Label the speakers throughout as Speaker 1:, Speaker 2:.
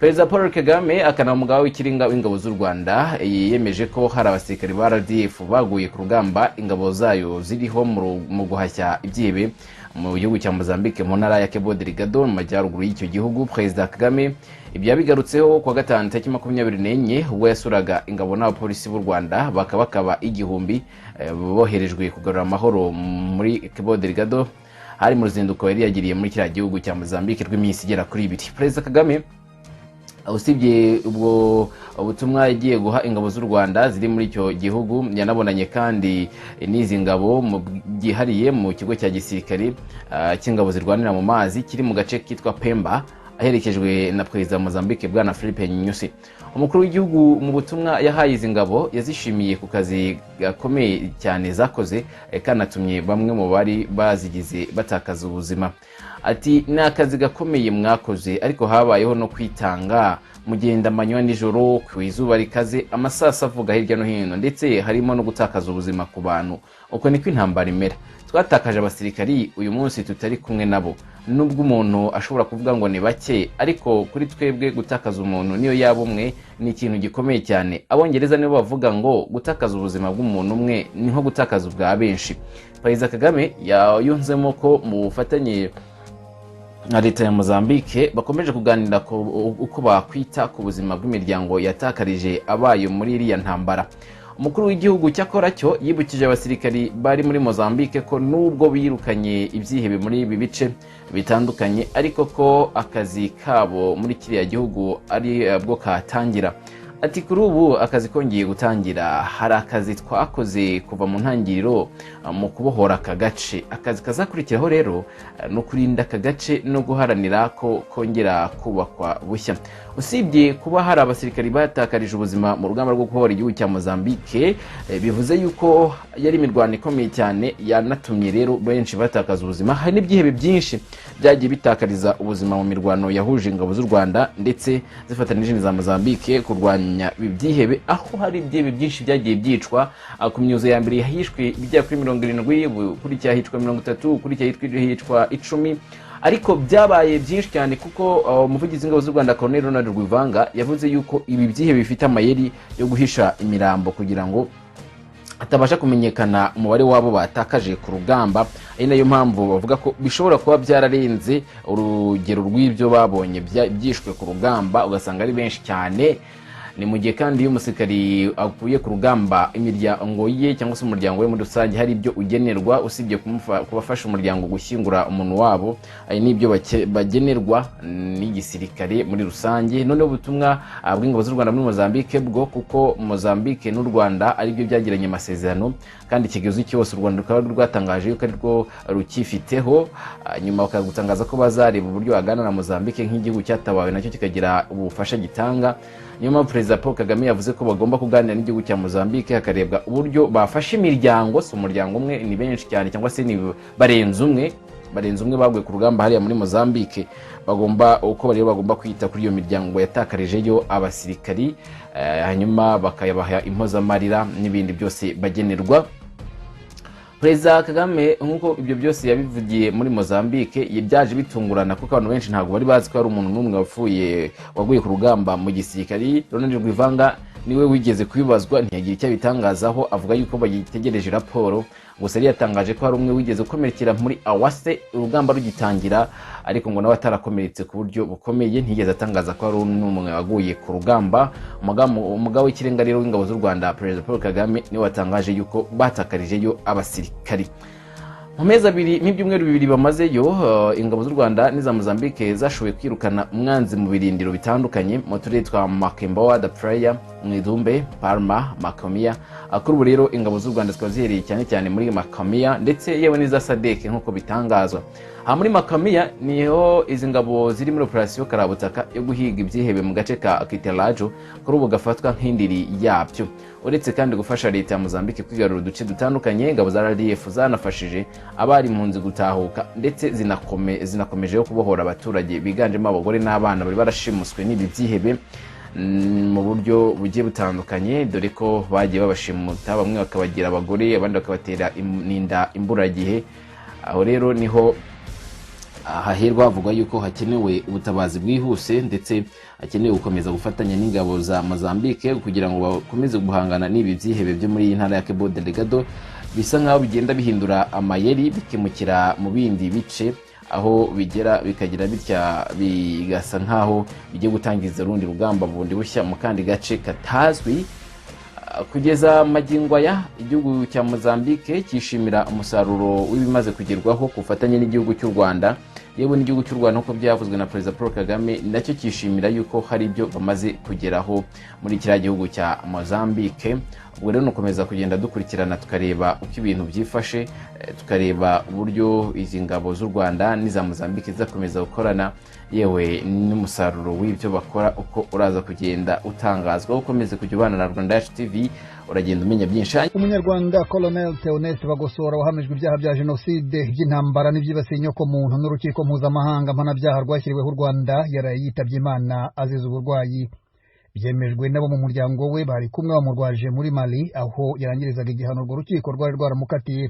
Speaker 1: Perezida Paul Kagame akanamugaba w'ikiringa w'ingabo z'u Rwanda yemeje ko hari abasirikari ba RDF baguye ku rugamba ingabo zayo ziriho mu guhashya ibyihebe mu gihugu cya Mozambique mu ntara ya Cabo Delgado mu majyaruguru y'icyo gihugu. Perezida Kagame ibyo yabigarutseho ku wa gatanu tariki 24 ubwo yasuraga ingabo n'abapolisi b'u Rwanda bakaba igihumbi boherejwe kugarura amahoro muri Cabo Delgado, hari mu ruzinduko yari yagiriye muri kiriya gihugu cya Mozambique rw'iminsi igera kuri 2. Perezida Kagame usibye ubwo ubutumwa yagiye guha ingabo z'u Rwanda ziri muri icyo gihugu, yanabonanye kandi n'izi ngabo mu gihariye mu kigo cya gisirikare cy'ingabo zirwanira mu mazi kiri mu gace kitwa Pemba, aherekejwe na Perezida Mozambique bwana Filipe Nyusi. Umukuru w'igihugu mu butumwa yahaye izi ngabo yazishimiye ku kazi gakomeye cyane zakoze, kanatumye bamwe mu bari bazigize batakaza ubuzima. Ati ni akazi gakomeye mwakoze, ariko habayeho no kwitanga, mugenda amanywa nijoro ku izuba rikaze, amasasa avuga hirya no hino, ndetse harimo no gutakaza ubuzima ku bantu. Uko niko intambara imera. Twatakaje abasirikari uyu munsi tutari kumwe nabo. Nubwo umuntu ashobora kuvuga ngo ni bake, ariko kuri twebwe gutakaza umuntu niyo yaba umwe ni ikintu gikomeye cyane. Abongereza nibo bavuga ngo gutakaza ubuzima bw'umuntu umwe ni nko gutakaza ubwa benshi. Perezida Kagame yayunzemo ko mu bufatanye na leta ya Mozambique bakomeje kuganira uko bakwita ku buzima bw'imiryango yatakarije abayo muri iriya ntambara. Umukuru w'igihugu cyakora cyo yibukije abasirikari bari muri Mozambique ko nubwo birukanye ibyihebe muri ibi bice bitandukanye, ariko ko akazi kabo muri kiriya gihugu ari bwo katangira. Ati kuri ubu akazi kongeye gutangira, hari akazi twakoze kuva mu ntangiriro mu kubohora aka gace. Akazi kazakurikiraho rero no kurinda aka gace no guharanira ko kongera kubakwa bushya. Usibye kuba hari abasirikari batakarije ubuzima mu rugamba rwo kubohora igihugu cya Mozambique, bivuze yuko yari imirwano ikomeye cyane yanatumye rero benshi batakaza ubuzima. Hari n'ibyihebe byinshi byagiye bitakariza ubuzima mu mirwano yahuje ingabo z'u Rwanda ndetse zifatanije n'iza Mozambique kurwanya ibyihebe, aho hari ibyihebe byinshi byagiye byicwa. Ku myuzo ya mbere yahishwe bijya kuri 70, kuri cyahicwa 30, kuri cyahicwa 10, ariko byabaye byinshi cyane kuko umuvugizi w'ingabo z'u Rwanda Colonel Ronald Rwivanga yavuze yuko ibi byihebe bifite amayeri yo guhisha imirambo kugira ngo atabasha kumenyekana umubare wabo batakaje ku rugamba. Ari nayo mpamvu bavuga ko bishobora kuba byararenze urugero rw'ibyo babonye byishwe ku rugamba, ugasanga ari benshi cyane. Ni mu gihe kandi iyo umusirikari akuye ku rugamba, imiryango ye cyangwa se umuryango we muri rusange hari ibyo ugenerwa, usibye kubafasha umuryango gushyingura umuntu wabo, ari n'ibyo bagenerwa n'igisirikare muri rusange. Noneho ubutumwa bw'ingabo z'u Rwanda muri Mozambique bwo kuko Mozambique n'u Rwanda ari byo byagiranye amasezerano, kandi ikiguzi cyose u Rwanda rukaba rwatangaje yuko ari rwo rukifiteho, nyuma bakagutangaza ko bazareba uburyo bagana na Mozambique nk'igihugu cyatabawe nacyo kikagira ubufasha gitanga. Niyo mpamvu Perezida Paul Kagame yavuze ko bagomba kuganira n'igihugu cya Mozambique hakarebwa uburyo bafasha imiryango, si umuryango umwe, ni benshi cyane cyangwa se ni barenze umwe baguye ku rugamba hariya muri Mozambique. Bagomba uko bari bagomba kwita kuri iyo miryango yatakarijeyo abasirikari, hanyuma bakayabaha impozamarira n'ibindi byose bagenerwa. Perezida Kagame nk'uko ibyo byose yabivugiye muri Mozambique byaje bitungurana kuko abantu benshi ntabwo bari bazi ko hari umuntu n'umwe waguye ku rugamba mu gisirikari. Ronald Rwivanga niwe wigeze kubibazwa, ntiyagira icyo abitangazaho, avuga yuko bagitegereje raporo. Gusa yari yatangaje ko hari umwe wigeze gukomerekera muri Awase urugamba rugitangira, ariko ngo nawe atarakomeretse ku buryo bukomeye. Ntiyigeze atangaza ko hari n'umwe waguye ku rugamba. Umugabo w'ikirenga rero w'ingabo z'u Rwanda Perezida Paul Kagame niwe watangaje yuko batakarijeyo abasirikari. Mu mezi abiri n'ibyumweru bibiri bamazeyo, ingabo z'u Rwanda n'iza Mozambique zashoboye kwirukana umwanzi mu birindiro bitandukanye mu turere twa Makemboa, Da Praia, Mwidumbe, Palma, Makamia. Kuri ubu rero ingabo z'u Rwanda zikaba zihereye cyane cyane muri Makamia ndetse yewe n'iza SADC nk'uko bitangazwa. Muri Makamia niho izi ngabo ziri muri operasiyo karabutaka yo guhiga ibyihebe mu gace ka Kitelajo, kuri ubu gafatwa nk'indiri yabyo. Uretse kandi gufasha leta ya Mozambique kwigarura uduce dutandukanye, ingabo za RDF zanafashije abari impunzi gutahuka ndetse zinakomeje yo kubohora abaturage biganjemo abagore n'abana bari barashimuswe n'ibi byihebe mu buryo bugiye butandukanye, dore ko bagiye babashimuta, bamwe bakabagira abagore, abandi bakabatera ninda imburagihe. Aho rero niho hahirwa havugwa yuko hakenewe ubutabazi bwihuse ndetse hakenewe gukomeza gufatanya n'ingabo za Mozambique kugira ngo bakomeze guhangana n'ibi byihebe byo muri iyi ntara ya Cabo Delgado bisa nkaho bigenda bihindura amayeri bikemukira mu bindi bice aho bigera bikagira bitya bigasa nkaho bijye gutangiza rundi rugamba bundi bushya mu kandi gace katazwi. Kugeza magingo aya igihugu cya Mozambique kishimira umusaruro w'ibimaze kugerwaho kufatanye n'igihugu cy'u Rwanda, yewe n'igihugu cy'u Rwanda uko byavuzwe na Perezida Paul Kagame nacyo kishimira yuko hari ibyo bamaze kugeraho muri kiriya gihugu cya Mozambique. Ubwo rero nukomeza kugenda dukurikirana tukareba uko ibintu byifashe, tukareba uburyo izi ngabo z'u Rwanda n'iza Mozambique zizakomeza gukorana, yewe n'umusaruro w'ibyo bakora uko uraza kugenda utangazwa. Ukomeze kujya ubana na Rwanda Yacu TV uragenda umenya byinshi.
Speaker 2: Umunyarwanda Colonel Theoneste Bagosora wahamijwe ibyaha bya jenoside by'intambara n'ibyibasiye inyoko muntu n'urukiko mpuzamahanga mpanabyaha rwashyiriweho u Rwanda yaraye yitabye Imana azize uburwayi. Byemejwe nabo mu muryango we bari kumwe bamurwaje muri Mali aho yarangirizaga igihano urwo rukiko rwari rwaramukatiye.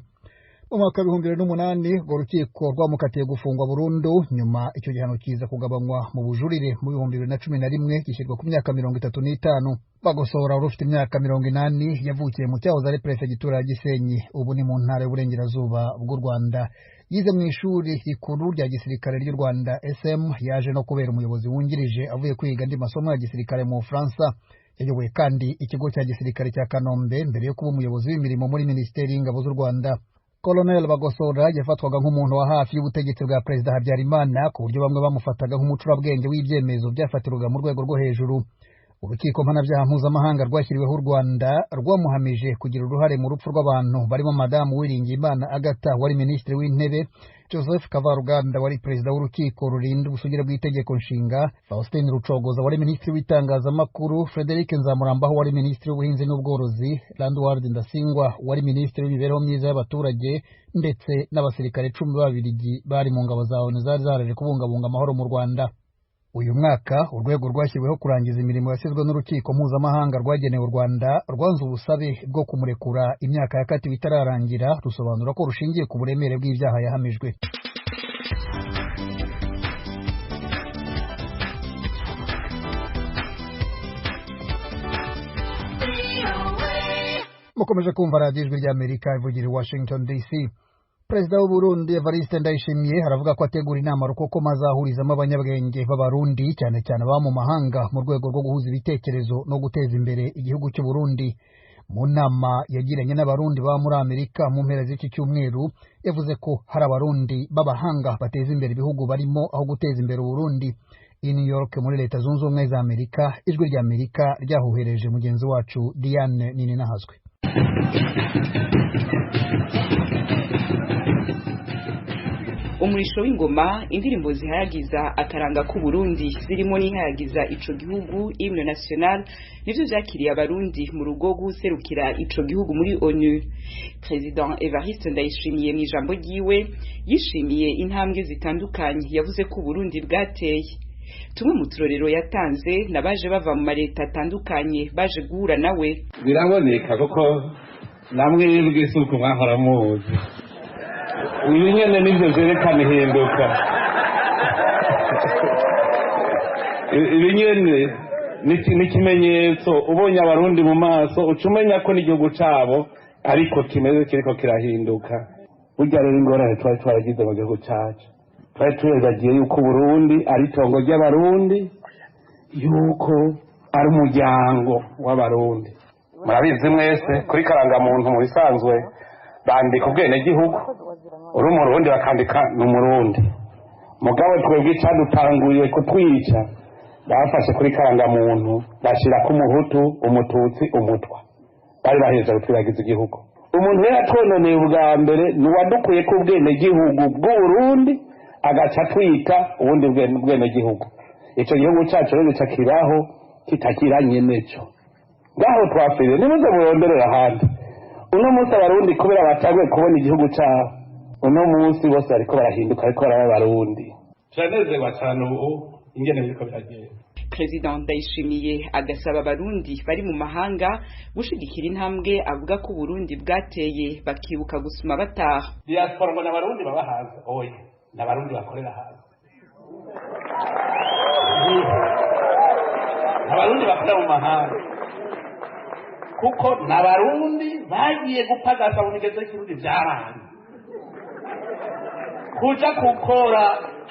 Speaker 2: Mu mwaka wa 2008 urwo rukiko rwamukatiye gufungwa burundu, nyuma icyo gihano kiza kugabanywa mu bujurire mu 2011 gishyirwa ku myaka 35. Bagosora ufite imyaka 80 yavukiye mu cyahoze ari Perefegitura ya Gisenyi, ubu ni mu ntara y'Uburengerazuba bw'u Rwanda. Yize mu ishuri rikuru rya gisirikare ry'u Rwanda SM, yaje no kubera umuyobozi wungirije avuye kwiga andi masomo ya gisirikare mu Bufaransa. Yayoboye kandi ikigo cya gisirikare cya Kanombe mbere yo kuba umuyobozi w'imirimo muri Minisiteri y'Ingabo z'u Rwanda. Colonel Bagosora yafatwaga nk'umuntu wa hafi y'ubutegetsi bwa Perezida Habyarimana ku buryo bamwe bamufataga nk'umucurabwenge w'ibyemezo byafatirwaga mu rwego rwo hejuru. Urukiko mpanabyaha mpuzamahanga rwashyiriweho u Rwanda rwamuhamije kugira uruhare mu rupfu rw'abantu barimo Madamu Uwiringiyimana Agatha wari Minisitiri w'Intebe, Joseph Kavaruganda wari Perezida w'Urukiko rurinda ubusugire bw'itegeko nshinga, Faustin Rucogoza wari Minisitiri w'itangazamakuru, Frederic Nzamurambaho wari Minisitiri w'Ubuhinzi n'Ubworozi, Landward Ndasingwa wari Minisitiri w'Imibereho myiza y'abaturage, ndetse n'abasirikare 10 b'Ababiligi bari mu ngabo za ONU zari zaraje kubungabunga amahoro mu Rwanda. Uyu mwaka urwego rwashyiriweho kurangiza imirimo yasizwe n'urukiko mpuzamahanga rwagenewe u Rwanda rwanze ubusabe bwo kumurekura imyaka yakatiwe itararangira, rusobanura ko rushingiye ku buremere bw'ibyaha yahamijwe. Mukomeje kumva radiyo Ijwi ry'Amerika ivugira i Washington DC. Perezida w'u Burundi Evariste Ndayishimiye aravuga ko ategura inama rukokoma azahurizamo abanyabwenge b'Abarundi cyane cyane aba mu mahanga mu rwego rwo guhuza ibitekerezo no guteza imbere igihugu cy'u Burundi. Mu nama yagiranye n'Abarundi baba muri Amerika mu mpera z'iki cyumweru, yavuze ko hari Abarundi b'abahanga bateza imbere ibihugu barimo aho guteza imbere u Burundi. I New York muri Leta Zunze Ubumwe za Amerika, Ijwi ry'Amerika ryahuhereje mugenzi wacu Diane Nininahazwe.
Speaker 3: Umurisho w'ingoma, indirimbo zihayagiza akaranga k'u Burundi zirimo n'ihayagiza ico gihugu hymne national nivyo vyakiriye Abarundi mu rugo guserukira ico gihugu muri ONU. President Evariste Ndayishimiye mu ijambo ryiwe yishimiye intambwe zitandukanye yavuze ko Burundi bwateye. Tumwe mu turorero yatanze nabaje bava mu mareta atandukanye baje guhura nawe.
Speaker 4: Biraboneka koko namwe y'ubwisuku mwahora muzi. Ibi nyene nivyo vyerekana ihinduka. Ibi nyene ni ikimenyetso ubonye Abarundi mu maso ucumenya ko n'igihugu cabo ariko kimeze kiriko kirahinduka. Burya rero ingorane twari twaragize mu gihugu cacu, twari turebagiye yuko Burundi ari itongo ry'Abarundi, yuko ari umuryango w'Abarundi. Murabizi mwese kuri karangamuntu mu bisanzwe bandika ubwenegihugu, uri umurundi bakandika n'umurundi. Mugabo twebwe icyadutanguye kutwica bafashe kuri karangamuntu bashira ku muhutu, umututsi, umutwa, bari baheje gutwiragiza igihugu. Umuntu rero atononeye ubwa mbere ni wadukuye ku bwenegihugu bw'Uburundi agaca twita ubundi bwenegihugu. Ico gihugu cyacu rero cyakibaho kitakiranye neco. Ngaho twafire nimuze muronderera ahandi. Uno munsi Abarundi kubera batagwe kubona igihugu cyabo, uno munsi bose ariko barahinduka ariko baraba Abarundi. Turanezerwa cyane ubu ingene biriko biragenda.
Speaker 3: President Ndayishimiye agasaba Abarundi bari mu mahanga gushigikira intambwe avuga ko Burundi bwateye bakibuka gusuma bataha.
Speaker 4: Diaspora ngo n'Abarundi baba hanze oya n'abarundi bakorera hanze, abarundi bakorera mu mahanga, kuko n'abarundi bagiye gupagasa mu migezo y'ikirundi byaranga kuja gukora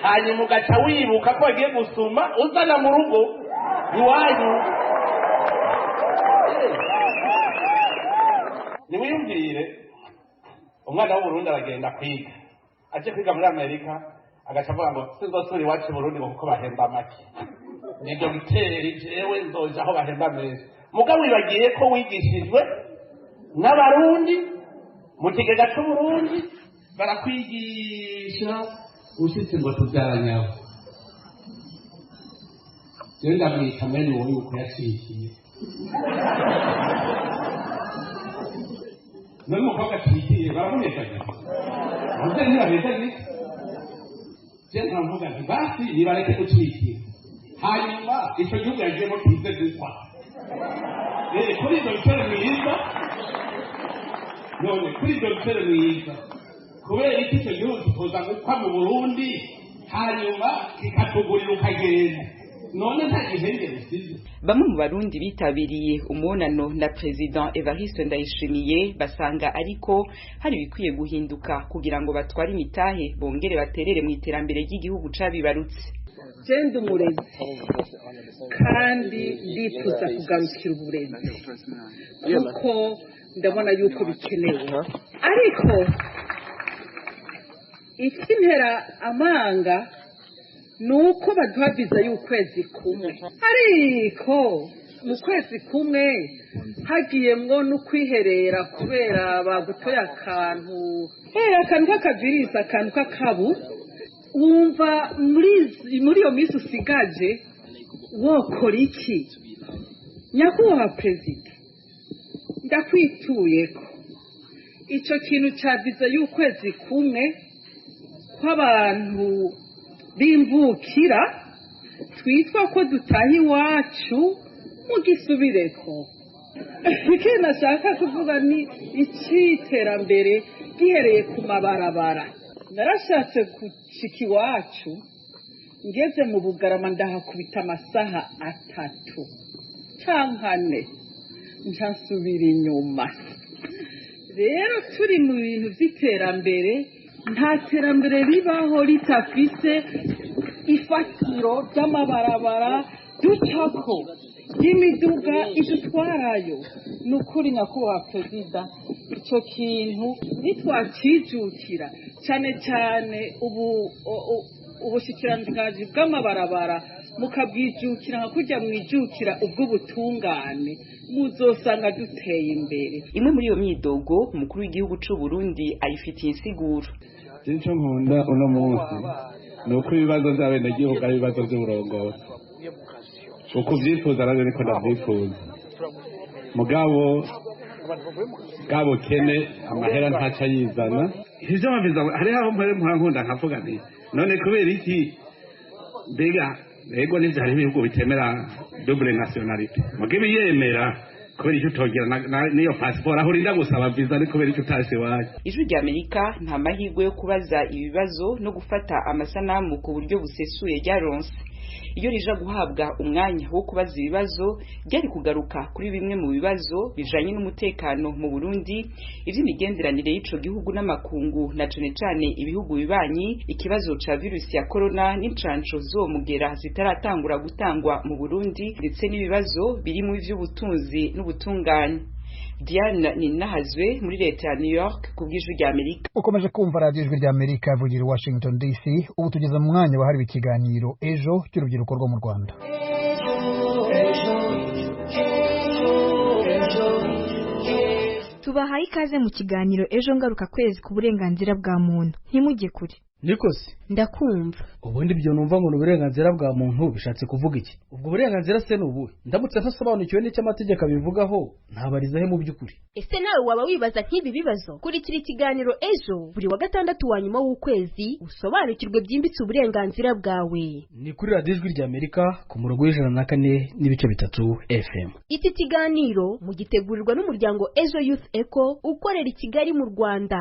Speaker 4: hanyuma ugaca wibuka ko wagiye gusuma uzana mu rugo iwanyu. Niwiyumvire umwana w'uburundi aragenda kwiga, aje kwiga muri Amerika agaca avuga ngo sinzosubira iwacu i Burundi ngo kuko bahemba make, ni dogiteri jewe nzoja aho bahemba meza. Mugabo wibagiye ko wigishijwe n'abarundi mu kigega c'Uburundi, barakwigisha ushitse ngo tubyaranyabo. Jewe ndamwita mwene wowe yuko yacikiye, none umukobwa acikiye baramuhekanya muvyeyi ntibahekanye. Je nkavuga nti basi nibareke gucikira, hanyuma ico gihugu yagiyemo kize gukwa kuri izo bitero mwiza. None kuri izo bitero mwiza kubera iki icyo gihugu kikoza gukwa mu Burundi hanyuma kikatugurira ukagenda, none nta gihenge bisize.
Speaker 3: Bamwe mu barundi bitabiriye umubonano na President Evariste Ndayishimiye basanga ariko hari bikwiye guhinduka kugira ngo batware imitahe bongere baterere mu iterambere ry'igihugu cabibarutse.
Speaker 5: Jenda umurezi kandi ndifuza kugarukira uburezi kuko ndabona yuko bikenewe, ariko ikintera amanga nuko baduha viza y'ukwezi kumwe, ariko mu kwezi kumwe hagiyemwo no kwiherera kubera bagutoye akantu k'akavirisi, akantu k'akabu. Wumva muri iyo minsi usigaje wokora iki? Nyakubahwa Perezida, ndakwituyeko ico kintu ca viza y'ukwezi kumwe kw'abantu bimvukira twitwa ko dutaha iwacu mugisubireko. Ikindi nashaka kuvuga ni iciterambere gihereye ku mabarabara. Narashatse gushika iwacu ngeze mu Bugarama ndahakubita amasaha 3 canke 4 nsubira inyuma. Rero turi mu bintu vy'iterambere, nta terambere ribaho ritafise ifatiro ry'amabarabara ducako y'imiduga idutwarayo. Nukuri nyakubahwa Perezida, ico kintu nitwacijukira cyane cyane ubushikiranganji bw'amabarabara mukabwijukira nka kujya mwijukira ubw'ubutungane, muzosanga duteye imbere.
Speaker 3: Imwe muri iyo myidogo umukuru w'igihugu c'u Burundi ayifitiye insiguro.
Speaker 4: Ico nkunda uno munsi nuko ibibazo by'abenegihugu ari ibibazo by'uburongozi, uko ubyifuza nabyo niko ndabyifuza. Mugabo bwabukene amahera ntaca yizana, ivyo babiza hariho aho mpere nkunda nkavuga nti none kubera iki mbega ego n'ivyo hari ibihugu bitemera double nationality, mugibe yemera kubera icyo utogera n'iyo passport aho urinda gusaba visa ni kubera icyo utasi waje.
Speaker 3: Ijwi rya Amerika nta mahirwe yo kubaza ibibazo no gufata amasanamu ku buryo busesuye ryaronse. Iyo rija guhabwa umwanya wo kubaza ibibazo byari kugaruka kuri bimwe mu bibazo bijanye n'umutekano mu Burundi, ivy'imigenderanire y'ico gihugu n'amakungu na cane ibihugu bibanyi, ikibazo ca virusi ya corona n'incanco zomugera zitaratangura gutangwa mu Burundi, ndetse n'ibibazo biri mu vy'ubutunzi n'ubutungane. Diane Ninahazwe muri leta ya New York kubw'Ijwi rya Amerika.
Speaker 2: Ukomeje kumva radio Ijwi rya Amerika vugira Washington DC. Ubu tugeze mu mwanya wahariwe ikiganiro ejo cy'urubyiruko rwo mu Rwanda.
Speaker 6: Tubahaye ikaze mu kiganiro ejo ngaruka kwezi ku burenganzira bwa muntu. Ntimujye kure.
Speaker 7: Nikose
Speaker 6: ndakumva.
Speaker 7: Ubundi byo numva ngo uburenganzira bwa muntu bishatse kuvuga iki? Ubwo burenganzira se nubu ndamutse ntasobanukiwe n'icyo amategeko abivugaho ntabariza he mu by'ukuri.
Speaker 8: Ese nawe waba wibaza nk'ibi bibazo? Kurikira ikiganiro ejo buri wa gatandatu wa nyuma w'ukwezi usobanukirwe byimbitse uburenganzira bwawe.
Speaker 7: Ni kuri radio Ijwi rya Amerika ku murongo w'104.3 FM.
Speaker 8: Iki kiganiro mugitegurirwa n'umuryango Ejo Youth Eco ukorera i Kigali mu Rwanda.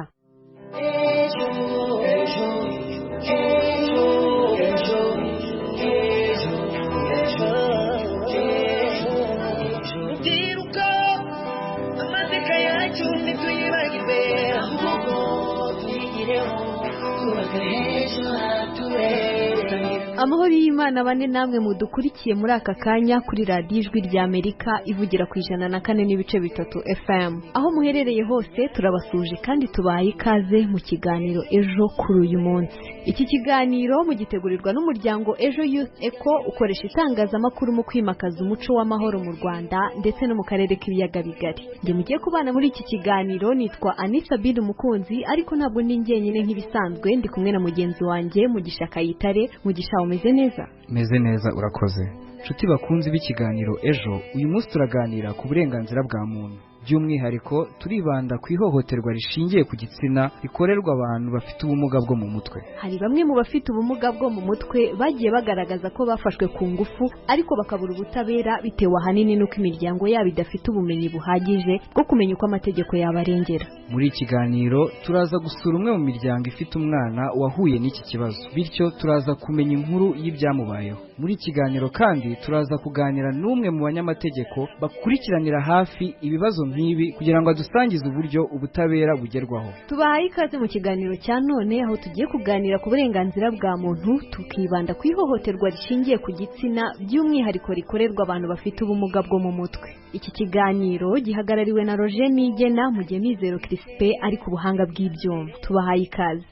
Speaker 6: Amahoro y'Imana bane namwe mudukurikiye muri aka kanya kuri radiyo Ijwi ry'Amerika ivugira ku 104.3 FM. Aho muherereye hose turabasuje kandi tubaye ikaze mu kiganiro ejo kuri uyu munsi. Iki kiganiro mugitegurirwa n'umuryango Ejo Youth Eco ukoresha itangazamakuru mu kwimakaza umuco w'amahoro mu Rwanda ndetse no mu karere k'ibiyaga bigari. Nge mugiye kubana muri iki kiganiro nitwa Anita Bill Mukunzi, ariko ntabwo ndi njyenyine nk'ibisanzwe, ndi kumwe na mugenzi wanjye Mugisha Kayitare. Mugisha, umeze neza?
Speaker 9: Meze neza, urakoze. Nshuti bakunzi b'ikiganiro ejo, uyu munsi turaganira ku burenganzira bwa muntu. By'umwihariko turibanda ku ihohoterwa rishingiye ku gitsina rikorerwa abantu bafite ubumuga bwo mu mutwe.
Speaker 6: Hari bamwe mu bafite ubumuga bwo mu mutwe bagiye bagaragaza ko bafashwe ku ngufu ariko bakabura ubutabera bitewe ahanini n'uko imiryango yabo idafite ubumenyi buhagije bwo kumenya uko amategeko yabarengera.
Speaker 9: Muri iki kiganiro turaza gusura umwe mu miryango ifite umwana wahuye n'iki kibazo, bityo turaza kumenya inkuru y'ibyamubayeho. Muri iki kiganiro kandi turaza kuganira n'umwe mu banyamategeko bakurikiranira hafi ibibazo nk'ibi kugira ngo adusangize uburyo ubutabera bugerwaho.
Speaker 6: Tubahaye ikaze mu kiganiro cya none, aho tugiye kuganira ku burenganzira bwa muntu, tukibanda ku ihohoterwa rishingiye ku gitsina by'umwihariko rikorerwa abantu bafite ubumuga bwo mu mutwe. Iki kiganiro gihagarariwe na Roger Nigena, Mugemizero Crispin ari ku buhanga bw'ibyuma. Tubahaye ikaze.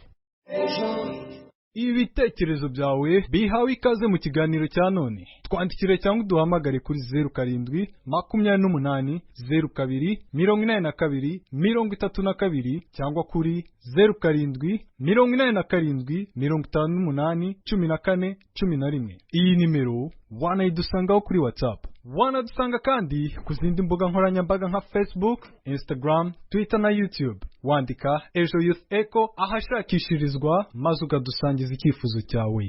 Speaker 10: Ibitekerezo byawe bihawe ikaze mu kiganiro cya none. Twandikire cyangwa uduhamagare kuri 07 28 02 82 32 cyangwa kuri 07 87 58 14 11. Iyi nimero wanayidusangaho kuri WhatsApp. Wanadusanga kandi ku zindi mbuga nkoranyambaga nka Facebook, Instagram, Twitter na YouTube. Wandika Ejo Youth Eco ahashakishirizwa maze ukadusangiza icyifuzo cyawe.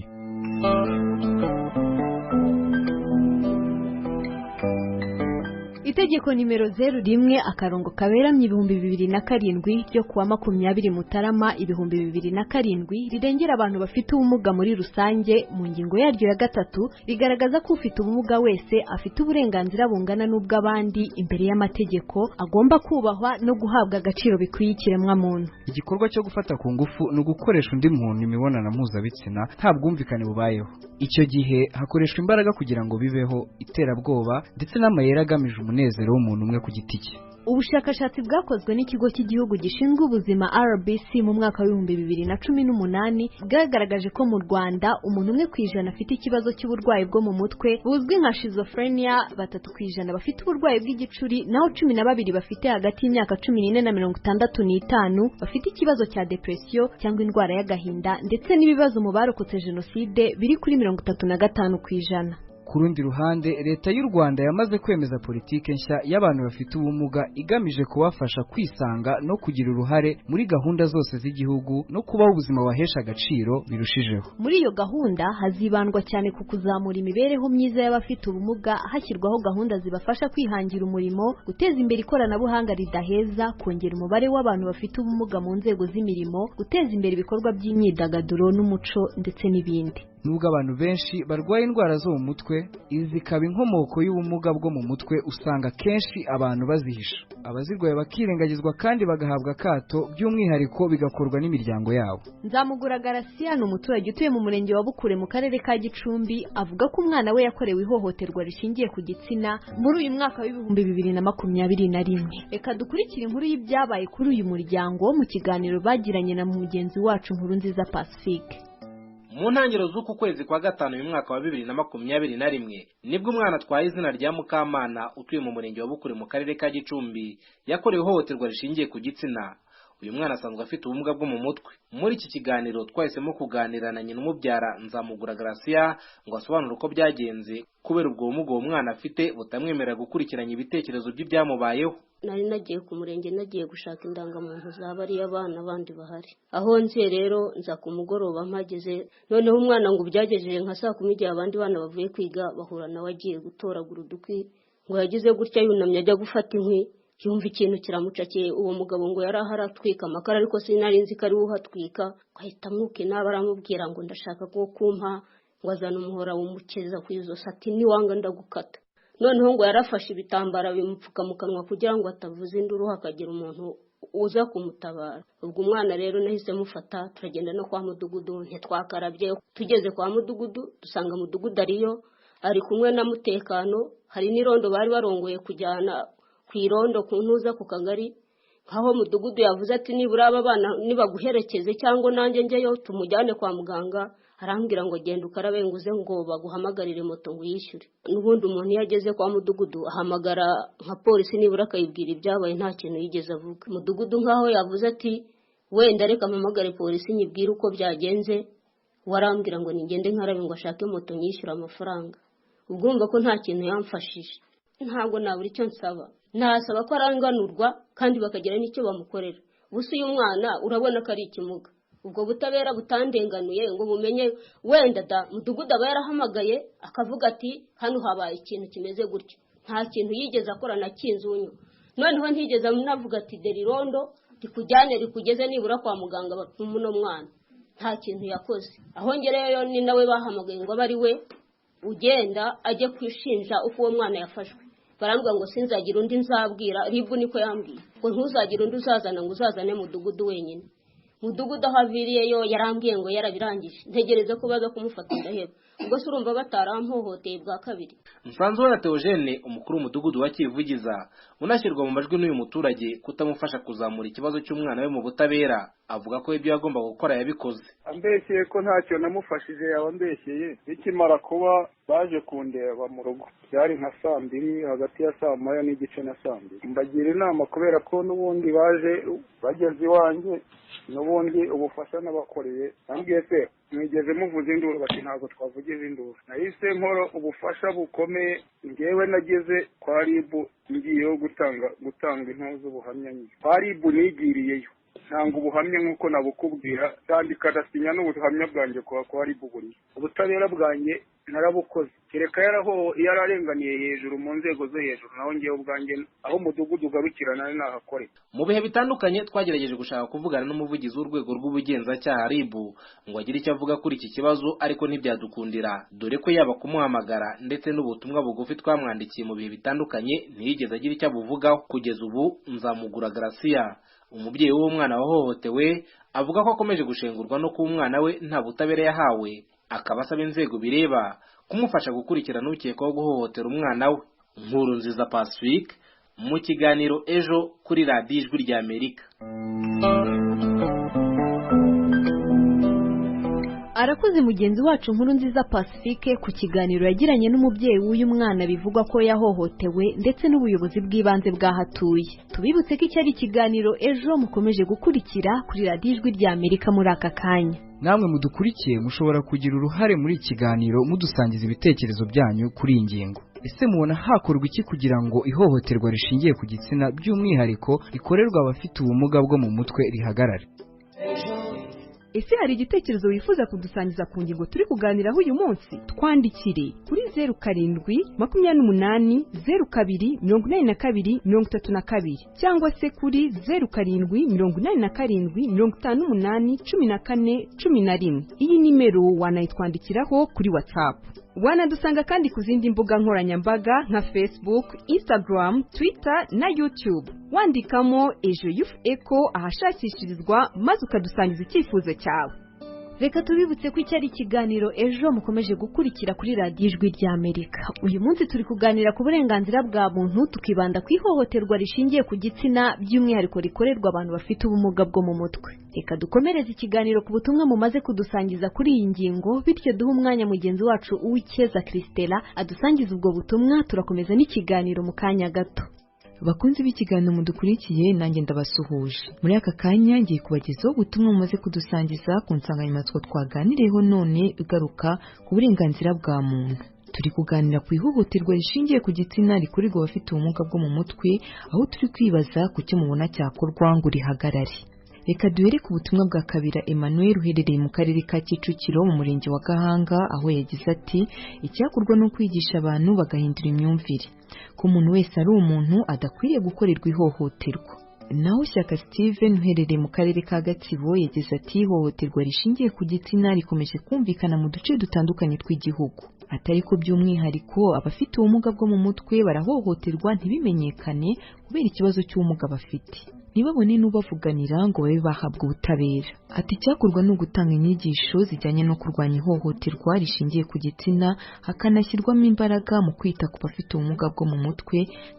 Speaker 6: Itegeko nimero 01/2007 ryo kuwa 20 Mutarama 2007 rirengera abantu bafite ubumuga muri rusange. Mu ngingo yaryo ya 3 rigaragaza ko ufite ubumuga wese afite uburenganzira bungana n'ubw'abandi imbere y'amategeko, agomba kubahwa no guhabwa agaciro bikwiye ikiremwa muntu.
Speaker 9: Igikorwa cyo gufata ku ngufu no gukoresha undi muntu imibonano mpuzabitsina nta bwumvikane bubayeho. Icyo gihe hakoreshwa imbaraga kugira ngo bibeho, iterabwoba ndetse n'amayeri agamije umunezero w'umuntu umwe ku giti cye.
Speaker 6: Ubushakashatsi bwakozwe n'ikigo cy'igihugu gishinzwe ubuzima RBC mu mwaka wa 2018 bwagaragaje ko mu Rwanda umuntu umwe kwijana afite ikibazo cy'uburwayi bwo mu mutwe buzwi nka schizophrenia, 3 kwijana bafite uburwayi bw'igicuri, naho 12 bafite hagati y'imyaka 14 na 65 bafite ikibazo cya depression cyangwa indwara y'agahinda, ndetse n'ibibazo mu barokotse jenoside biri kuri 35 kwijana.
Speaker 9: Ku rundi ruhande, leta y'u Rwanda yamaze kwemeza politike nshya y'abantu bafite ubumuga igamije kubafasha kwisanga no kugira uruhare muri gahunda zose z'igihugu no kubaho ubuzima bahesha agaciro birushijeho.
Speaker 6: Muri iyo gahunda hazibandwa cyane ku kuzamura imibereho myiza y'abafite ubumuga, hashyirwaho gahunda zibafasha kwihangira umurimo, guteza imbere ikoranabuhanga ridaheza, kongera umubare w'abantu bafite ubumuga mu nzego z'imirimo, guteza imbere ibikorwa by'imyidagaduro n'umuco ndetse n'ibindi.
Speaker 9: Nubwo abantu benshi barwaye indwara zo mu mutwe, izi zikaba inkomoko y'ubumuga bwo mu mutwe, usanga kenshi abantu bazihisha. Abazirwaye bakirengagizwa kandi bagahabwa akato, by'umwihariko bigakorwa n'imiryango yabo.
Speaker 6: Nzamugura Garcia ni umuturage utuye mu murenge wa Bukure mu karere ka Gicumbi, avuga ko umwana we yakorewe ihohoterwa rishingiye ku gitsina muri uyu mwaka wa 2021. Reka dukurikire inkuru y'ibyabaye kuri uyu muryango mu kiganiro bagiranye na mugenzi wacu Nkurunziza Pacifique.
Speaker 11: Mu ntangiriro z'uku kwezi kwa gatanu mu mwaka wa 2021 nibwo umwana twaye izina rya Mukamana utuye mu murenge wa Bukure mu karere ka Gicumbi yakorewe ihohoterwa rishingiye ku gitsina. Uyu mwana asanzwe afite ubumuga bwo mu mutwe. Muri iki kiganiro twahisemo kuganira na nyina umubyara Nzamugura Gracia ngo asobanure uko byagenze kubera ubwo bumuga uwo mwana afite butamwemerera gukurikiranya ibitekerezo by'ibyamubayeho.
Speaker 12: Nari nagiye ku murenge, nagiye gushaka indangamuntu z'abari abana bandi bahari. Aho nziye rero nza ku mugoroba mpageze, noneho umwana ngo byagejeje nka saa 10 igihe abandi bana bavuye kwiga bahura nawe agiye gutoragura udukwi, ngo yagize gutya yunamye ajya gufata inkwi, yumva ikintu kiramucakiye, uwo mugabo ngo yari aharatwika amakara ariko sinari nzi ko ari we uhatwika, ahita amwuka inaba aramubwira ngo ndashaka ko kumpa, ngo azana umuhora wumukeza ku izosi ati niwanga ndagukata. Noneho ngo yarafashe ibitambara bimupfuka mu kanwa kugira ngo atavuza induru hakagira umuntu uza kumutabara. Ubwo umwana rero nahise mufata turagenda no kwa mudugudu, ntitwakarabye. Tugeze kwa mudugudu dusanga mudugudu ariyo ari kumwe na mutekano, hari n'irondo bari barongoye kujyana ku irondo ku ntuza ku kagari. Nkaho mudugudu yavuze ati nibura aba bana nibaguherekeze cyangwa nanjye njyeyo tumujyane kwa muganga, arambwira ngo genda ukarabe nguze ngo baguhamagarire moto ngo yishyure. N'ubundi umuntu iyo ageze kwa mudugudu ahamagara nka polisi nibura akayibwira ibyabaye, nta kintu yigeze avuga. Mudugudu nkaho yavuze ati wenda reka mpamagare polisi nyibwire uko byagenze, warambwira ngo ningende nkarabe ngo ashake moto nyishyura amafaranga. Ubwo urumva ko nta kintu yamfashije. Ntabwo nabura icyo nsaba, nasaba ko aranganurwa kandi bakagira n'icyo bamukorera. Gusa uyu mwana urabona ko ari ikimuga, ubwo butabera butandenganuye ngo bumenye wenda da mudugudu aba yarahamagaye akavuga ati hano habaye ikintu kimeze gutyo, nta kintu yigeze akora na kinzunyu. Noneho ntigeze navuga ati derirondo rikujyane rikugeze nibura kwa muganga bapima uno mwana, nta kintu yakoze. Aho ngereyo ni nawe bahamagaye ngo bari we ugenda ajye kwishinja uko uwo mwana yafashwe. Barambwira ngo sinzagira undi nzabwira, ribu niko yambwiye ngo ntuzagira undi uzazana, ngo uzazane mudugudu wenyine. Mudugudu aho aviriyeyo yarambwiye ngo yarabirangije, ntegereza ko baza kumufata ndaheba. Ubwo se urumva batarampohoteye bwa kabiri.
Speaker 11: Nsanzwe Theogene umukuru w'umudugudu wa Kivugiza unashyirwa mu majwi n'uyu muturage kutamufasha kuzamura ikibazo cy'umwana we mu butabera, avuga ko ibyo yagomba gukora yabikoze.
Speaker 13: Ambeshyeye ko ntacyo namufashije, yabambeshyeye. Bikimara kuba baje kundeba mu rugo byari nka 2:00, hagati ya 1:00 n'igice na 2:00. Mbagira inama kubera ko n'ubundi baje bageze iwanjye, n'ubundi ubufasha n'abakoreye. Ambwiye se mwigeze muvuza induru? Bati ntabwo twavugize induru. Nahise nkora ubufasha bukomeye, ngewe nageze kwa ribu ngiyeho gutanga intozo ubuhamya nyine. Kwa ribu nigiriyeyo ntabwo ubuhamya nk'uko nabukubwira, kandi kadasinya n'ubuhamya bwanjye kwa ribu buriya. Ubutabera bwanjye narabukoze, kereka yararenganiye hejuru mu nzego zo hejuru, naho ngewe ubwanjye aho mudugudu ugarukirana nahakore.
Speaker 11: Mu bihe bitandukanye twagerageje gushaka kuvugana n'umuvugizi w'urwego rw'ubugenzacyaha ribu ngo agire icyo avuga kuri iki kibazo, ariko ntibyadukundira, dore ko yaba kumuhamagara ndetse n'ubutumwa bugufi twamwandikiye mu bihe bitandukanye ntiyigeze agira icyo abuvugaho. Kugeza ubu Nzamugura Gracia, umubyeyi w'umwana wahohotewe, avuga ko akomeje gushengurwa no kuba umwana we nta butabera yahawe, akaba asaba inzego bireba kumufasha gukurikirana ukekwaho guhohotera umwana we. Nkurunziza Pacifique mu kiganiro Ejo kuri radiyo Ijwi ry'Amerika.
Speaker 6: Arakoze mugenzi wacu Nkurunziza Pacifique ku kiganiro yagiranye n'umubyeyi w'uyu mwana bivugwa ko yahohotewe ndetse n'ubuyobozi bw'ibanze bwahatuye. Tubibutse ko icyari ikiganiro Ejo mukomeje gukurikira kuri radiyo Ijwi ry'Amerika muri aka kanya.
Speaker 9: Namwe mudukurikiye mushobora kugira uruhare muri iki kiganiro mudusangiza ibitekerezo byanyu kuri iyi ngingo. Ese mubona hakorwa iki kugira ngo ihohoterwa rishingiye ku gitsina by'umwihariko rikorerwa abafite ubumuga bwo mu mutwe rihagarare?
Speaker 14: Ese hari igitekerezo wifuza kudusangiza ku ngingo turi kuganiraho uyu munsi? Twandikire kuri 0728024232 cyangwa se kuri 0787581411. Iyi nimero wanayitwandikiraho kuri WhatsApp. Wanadusanga kandi ku zindi mbuga nkoranyambaga nka Facebook, Instagram, Twitter na YouTube. Wandikamo Ejo Youth Echo ahashakishirizwa maze ukadusangiza icyifuzo cyawe.
Speaker 6: Reka tubibutse ko icyari ikiganiro Ejo mukomeje gukurikira kuri radiyo Ijwi ry'Amerika. Uyu munsi turi kuganira ku burenganzira bwa muntu, tukibanda ku ihohoterwa rishingiye ku gitsina by'umwihariko rikorerwa abantu bafite ubumuga bwo mu mutwe. Reka dukomereze ikiganiro ku butumwa mumaze kudusangiza kuri iyi ngingo, bityo duhe umwanya mugenzi wacu Uwikeza Christella adusangiza ubwo butumwa. Turakomeza n'ikiganiro mu kanya gato.
Speaker 15: Bakunzi b'ikiganiro mudukurikiye, nanjye ndabasuhuje. Muri aka kanya ngiye kubagezaho ubutumwa mumaze kudusangiza ku nsanganyamatsiko twaganiriyeho none igaruka ku burenganzira bwa muntu. Turi kuganira ku ihohoterwa rishingiye ku gitsina rikorerwa abafite ubumuga bwo mu mutwe, aho turi kwibaza ku cyo mubona cyakorwa ngo rihagarare. reka duhere ku butumwa bwa Kabira Emmanuel uherereye mu karere ka Kicukiro mu murenge wa Gahanga aho yagize ati icyakorwa no kwigisha abantu bagahindura imyumvire ko umuntu wese ari umuntu adakwiriye gukorerwa ihohoterwa. Naho Shyaka Steven uherereye mu karere ka Gatsibo yagize ati ihohoterwa rishingiye ku gitsina rikomeje kumvikana mu duce dutandukanye tw'igihugu, atari ko by'umwihariko abafite ubumuga bwo mu mutwe barahohoterwa ntibimenyekane kubera ikibazo cy'ubumuga bafite, ntibabone n'ubavuganira ngo babe bahabwa ubutabera. Ati icyakorwa ni ugutanga inyigisho zijyanye no kurwanya ihohoterwa rishingiye ku gitsina, hakanashyirwamo imbaraga mu kwita ku bafite ubumuga bwo mu mutwe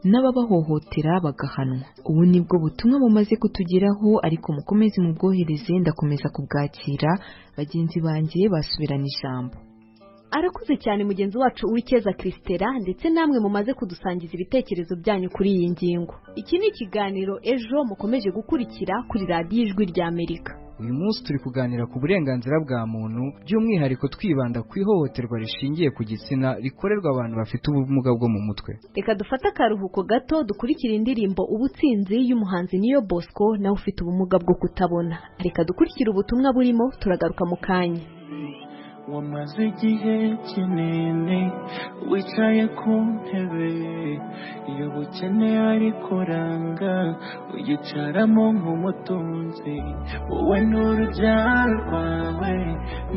Speaker 15: n'ababahohotera bagahanwa. Ubu nibwo butumwa bumaze kutugeraho, ariko mukomeze mubwohereze ndakomeza kubwakira. Bagenzi banjye basubirana ijambo.
Speaker 6: Arakuze cyane mugenzi wacu Uwikeza Kristera, ndetse namwe mumaze kudusangiza ibitekerezo byanyu kuri iyi ngingo. Iki ni ikiganiro ejo mukomeje gukurikira kuri radiyo Ijwi rya Amerika.
Speaker 9: Uyu munsi turi kuganira ku burenganzira bwa muntu, by'umwihariko twibanda ku ihohoterwa rishingiye ku gitsina rikorerwa abantu bafite ubumuga bwo mu mutwe.
Speaker 6: Reka dufate akaruhuko gato dukurikira indirimbo Ubutsinzi y'umuhanzi Niyo Bosco nawe ufite ubumuga bwo kutabona. Reka dukurikire ubutumwa burimo, turagaruka mu kanya.
Speaker 16: Wamaze igihe kinini wicaye ku ntebe y'ubukene ariko ranga uyicaramo nk'umutunzi, wowe n'urubyaro rwawe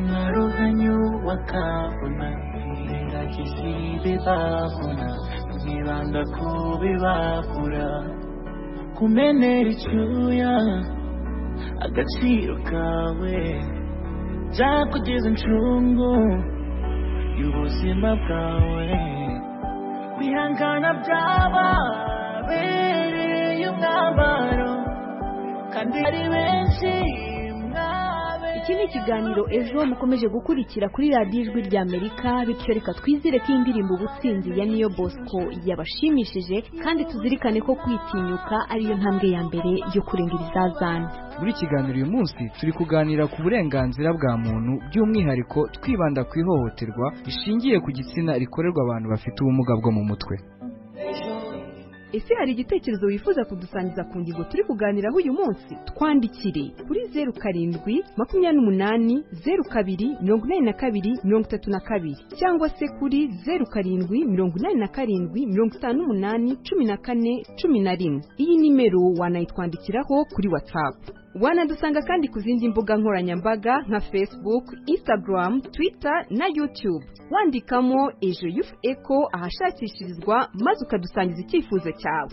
Speaker 16: mwaruhanyu bakabona iragize ibibabona mwibanda ku bibabura, kumenera icyuya agaciro kawe byakugeza incungu y'ubuzima bwawe, kwihangana byababereye umwambaro kandi ari benshi.
Speaker 6: Iki ni ikiganiro ejo mukomeje gukurikira kuri radiyo Ijwi rya Amerika, bityo reka twizere ko indirimbo Ubutsinzi ya Niyo Bosco yabashimishije, kandi tuzirikane ko kwitinyuka ariyo ntambwe ya mbere yo kurenga ibizazane.
Speaker 9: Muri kiganiro uyu munsi turi kuganira ku burenganzira bwa muntu, by'umwihariko twibanda ku ihohoterwa rishingiye ku gitsina rikorerwa abantu bafite ubumuga bwo mu mutwe.
Speaker 14: Ese hari igitekerezo wifuza kudusangiza ku ngingo turi kuganiraho uyu munsi? Twandikire kuri 0728028232 cyangwa se kuri 0787581411. Iyi nimero wanayitwandikiraho kuri WhatsApp. Wanadusanga kandi ku zindi mbuga nkoranyambaga nka Facebook, Instagram, Twitter na YouTube. Wandikamo Ejo Youth Echo ahashakishirizwa maze ukadusangiza icyifuzo cyawe.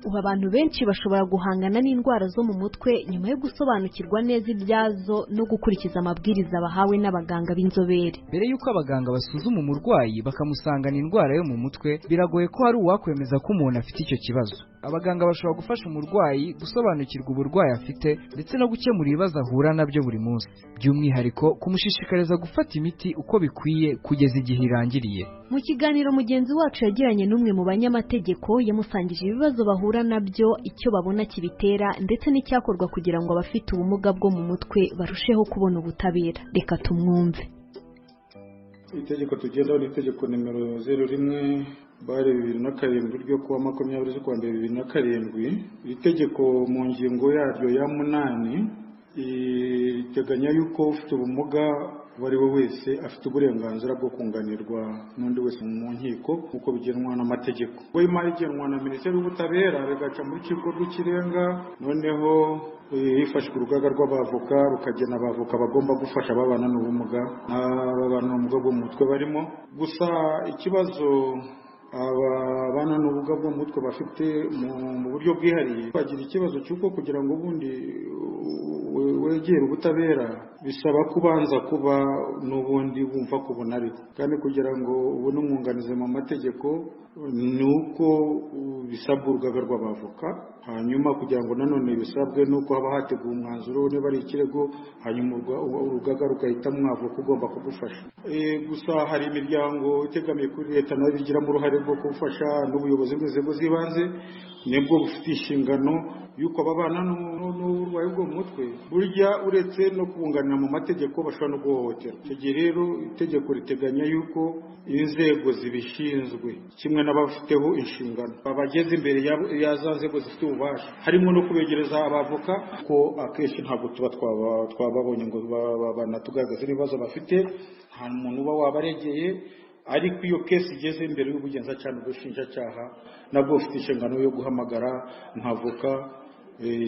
Speaker 6: Ubu abantu benshi bashobora guhangana n'indwara zo mu mutwe nyuma yo gusobanukirwa neza ibyazo no gukurikiza amabwiriza bahawe n'abaganga b'inzobere.
Speaker 9: Mbere y'uko abaganga basuzuma umurwayi bakamusangana indwara yo mu mutwe, biragoye ko hari uwakwemeza ko umuntu afite icyo kibazo. Abaganga bashobora gufasha umurwayi gusobanukirwa uburwayi afite ndetse no gukemura ibibazo ahura nabyo buri munsi, by'umwihariko kumushishikariza gufata imiti uko bikwiye kugeza igihe irangiriye.
Speaker 6: Mu kiganiro mugenzi wacu yagiranye n'umwe mu banyamategeko yamusangije ibibazo bahura nabyo, icyo babona kibitera ndetse n'icyakorwa kugira ngo abafite ubumuga bwo mu mutwe barusheho kubona ubutabera. Reka tumwumve.
Speaker 17: Itegeko tugendaho ni itegeko nimero 01/2007 ryo kuwa 20 z'ukwa mbere 2007. Iri tegeko mu ngingo yaryo ya 8 iteganya yuko ufite ubumuga bari we wese afite uburenganzira bwo kunganirwa n'undi wese mu nkiko uko bigenwa n'amategeko. Wema igenwa na Minisiteri y'Ubutabera bigaca mu rukiko rw'ikirenga, noneho hifashishwa urugaga rw'abavoka rukagena abavoka bagomba gufasha ababana n'ubumuga n'ababana n'ubumuga bwo mu mutwe barimo. Gusa ikibazo ababana n'ubumuga bwo mu mutwe bafite mu buryo bwihariye, bagira ikibazo cy'uko kugira ngo ubundi wegera ubutabera bisaba kubanza kuba n'ubundi wumva kubona ariko, kandi kugira ngo ubone umwunganizi mu mategeko ni uko bisabwa urugaga rw'abavoka, hanyuma kugira ngo nanone bisabwe nuko haba hateguwe umwanzuro niba ari ikirego, hanyuma urugaga rugahita mwavoka ugomba kugufasha. Gusa hari imiryango itegamiye kuri leta nayo bigiramo uruhare rwo gufasha, n'ubuyobozi bw'inzego z'ibanze nibwo bufite inshingano yuko babana n'uburwayi bwo mu mutwe burya uretse no kubunganira mu mategeko bashobora no guhohotera. Icyo gihe rero itegeko riteganya yuko inzego zibishinzwe kimwe n'abafiteho inshingano babageze imbere ya za nzego zifite ububasha, harimo no kubegereza abavoka, ko akenshi ntabwo tuba twababonye ngo banatugaragaze ibibazo bafite, nta muntu uba wabaregeye, ariko iyo kesi igeze imbere y'ubugenzacyaha n'ubushinjacyaha nabwo bufite inshingano yo guhamagara nk'avoka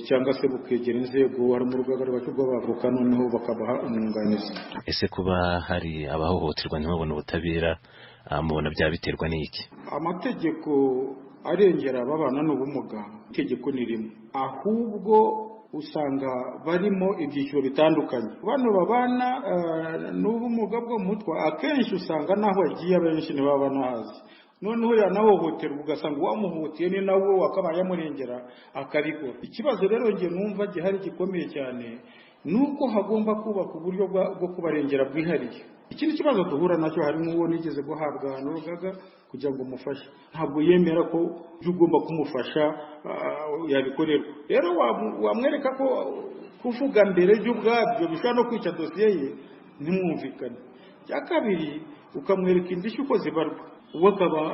Speaker 17: cyangwa se bukegera inzego, harimo urugaga rw'abavoka noneho bakabaha umwunganizi.
Speaker 18: Ese kuba hari abahohoterwa ntibabone ubutabera mubona byaba biterwa n'iki?
Speaker 17: Amategeko arengera ababana n'ubumuga itegeko ni rimwe, ahubwo usanga barimo ibyiciro bitandukanye. Bano babana n'ubumuga bwo mu mutwe akenshi usanga naho agiye abenshi ntibaba banahazi, noneho yanahohoterwa ugasanga uwamuhutiye ni nawe akaba yamurengera akabikora. Ikibazo rero ngiye numva gihari gikomeye cyane nuko hagomba kubaka uburyo bwo kubarengera bwihariye. Ikindi kibazo duhura nacyo harimo uwo nigeze guhabwa n'urugaga kugira ngo umufashe, ntabwo yemera ko ugomba kumufasha yabikorerwa. Rero wamwereka ko kuvuga mbere y'ubwabyo bishobora no kwica dosiye ye, ntimwumvikane. Cya kabiri ukamwereka indishyi uko zibarwa, uwo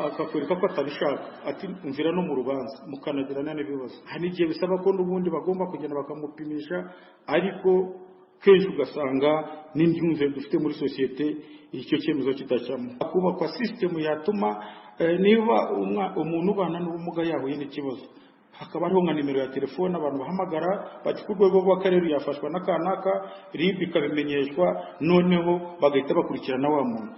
Speaker 17: akakwereka ko atabishaka, ati mvira no mu rubanza mukanagirana n'ibibazo. Hari igihe bisaba ko n'ubundi bagomba kugenda bakamupimisha, ariko kenshi ugasanga n'imyumvire dufite muri sosiyete icyo cyemezo kitacamo. Kubakwa system yatuma niba umuntu ubana n'ubumuga yahuye n'ikibazo, hakaba hariho nka nimero ya telefone abantu bahamagara bati ku rwego rw'akarere yafashwa n'akanaka, RIB ikabimenyeshwa, noneho bagahita bakurikirana wa muntu.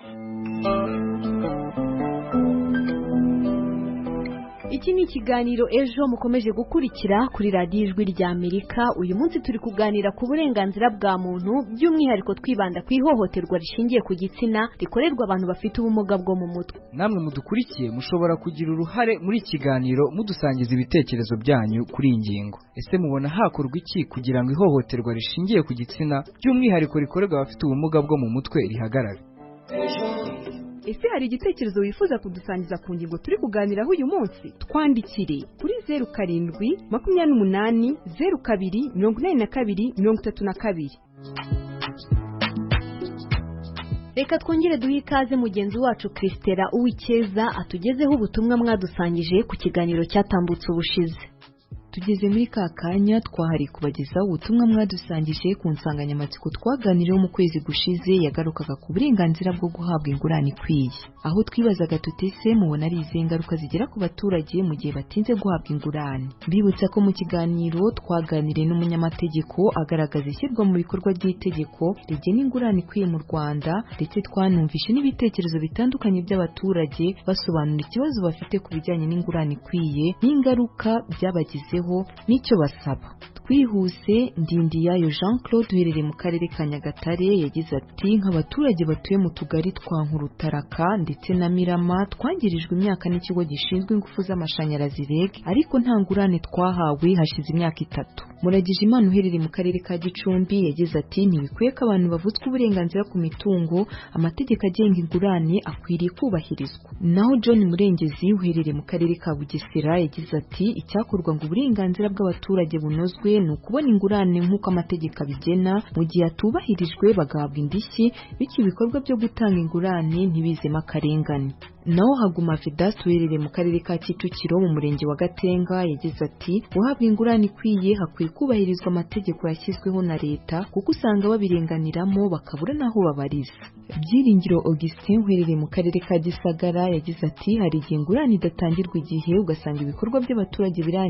Speaker 6: Iki ni ikiganiro ejo mukomeje gukurikira kuri radiyo Ijwi rya Amerika. Uyu munsi turi kuganira ku burenganzira bwa muntu, by'umwihariko twibanda ku ihohoterwa rishingiye ku gitsina rikorerwa abantu bafite ubumuga bwo mu mutwe.
Speaker 9: Namwe mudukurikiye mushobora kugira uruhare muri kiganiro mudusangiza ibitekerezo byanyu kuri iyi ngingo. Ese mubona hakorwa iki kugira ngo ihohoterwa rishingiye ku gitsina by'umwihariko rikorerwa abafite ubumuga bwo mu mutwe rihagarare?
Speaker 14: Ese hari igitekerezo wifuza kudusangiza ku ngingo turi kuganiraho uyu munsi? Twandikire kuri 0788
Speaker 6: Reka twongere duhe ikaze mugenzi wacu Christela Uwikeza atugezeho ubutumwa mwadusangije ku kiganiro cyatambutse ubushize.
Speaker 15: Tugeze muri ka kanya twahari kubagezaho ubutumwa mwadusangije ku nsanganyamatsiko twaganiriyeho mu kwezi gushize yagarukaga ku burenganzira bwo guhabwa ingurane ikwiye, aho twibazaga tutese mubona ari izihe ngaruka zigera ku baturage mu gihe batinze guhabwa ingurane. Bibutsa ko mu kiganiro twaganiriye n'umunyamategeko agaragaza ishyirwa mu bikorwa ry'itegeko rigena ingurane ikwiye mu Rwanda, ndetse twanumvishe n'ibitekerezo bitandukanye by'abaturage basobanura ikibazo bafite ku bijyanye n'ingurane ikwiye n'ingaruka byabagizeho n'icyo basaba. Twihuse, Ndindiyayo Jean Claude uherereye mu karere ka Nyagatare yagize ati nk'abaturage batuye mu tugari twa Nkurutaraka ndetse na Mirama twangirijwe imyaka n'ikigo gishinzwe ingufu z'amashanyarazi REG, ariko nta ngurane twahawe hashize imyaka 3. Muragije Imana uherereye mu karere ka Gicumbi yagize ati ntibikwiye ko abantu bavutswe uburenganzira ku mitungo, amategeko agenga ingurane akwiriye kubahirizwa. Naho John Murengezi uherereye mu karere ka Bugesera yagize ati icyakorwa ngo uburenganzira bw'abaturage bunozwe ni ukubona ingurane nk'uko amategeko abigena, mu gihe atubahirijwe bagahabwa indishyi, bityo ibikorwa byo gutanga ingurane ntibizemo akarengane. Naho Haguma Vedaste uherereye mu karere ka Kicukiro mu murenge wa Gatenga yagize ati guhabwa ingurane ikwiye hakwiye kubahirizwa amategeko yashyizweho na leta, kuko usanga babirenganiramo bakabura naho babariza. Byiringiro Augustin uherereye mu karere ka Gisagara yagize ati hari igihe ingurane idatangirwa igihe ugasanga ibikorwa by'abaturage birangiye